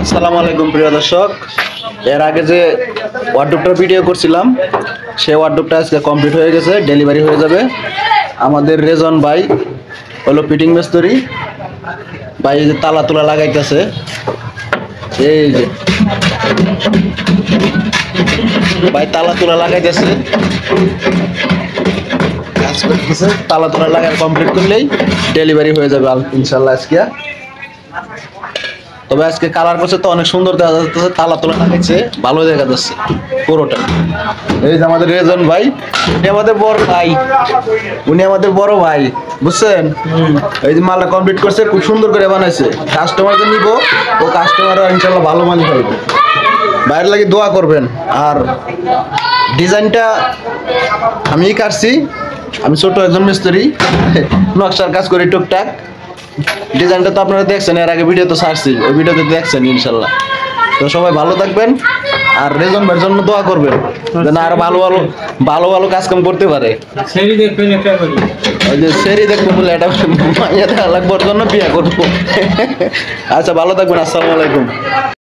আসসালামু আলাইকুম প্রিয় দর্শক, এর আগে যে ওয়ার্ডরোবটার ভিডিও করছিলাম সেই ওয়ার্ডরোবটা আজকে কমপ্লিট হয়ে গেছে, ডেলিভারি হয়ে যাবে। আমাদের রেজন ভাই হলো ফিটিং মিস্ত্রি ভাই, এই যে তালা তোলা লাগাইতেছে, এই যে ভাই তালা তোলা লাগাইতেছে, কাজ করতেছে। তালা তোলা লাগাই কমপ্লিট করলেই ডেলিভারি হয়ে যাবে ইনশাল্লাহ আজকে। তবে আজকে কালার করছে তো অনেক সুন্দর দেখা যাচ্ছে, তালা তোলা লাগাইছে, ভালো দেখা যাচ্ছে পুরোটা। এই যে আমাদের রেজন ভাই, উনি আমাদের বড় ভাই, বুঝছেন। এই যে মালটা কমপ্লিট করছে, খুব সুন্দর করে বানাইছে। কাস্টমারকে নিব, ও কাস্টমার ইনশাল্লাহ ভালো মাল পাইবে। বাইরের লাগে দোয়া করবেন। আর ডিজাইনটা আমি কাটছি, আমি ছোট একজন মিস্ত্রি, নকশার কাজ করি টুকটাক। ডিজাইনটা তো আপনারা দেখছেন, এর আগে ভিডিও তো ছাড়ছি, ওই ভিডিওতে দেখছেন ইনশাল্লাহ। তো সবাই ভালো থাকবেন, আর রেজন ভাইয়ের জন্য দোয়া করবেন যেন আরো ভালো ভালো কাজ কাম করতে পারে। ওই যে সেরি দেখবো বলে এটা মাইয়া দেখা লাগবে, ওর জন্য বিয়ে করবো। আচ্ছা, ভালো থাকবেন, আসসালামু আলাইকুম।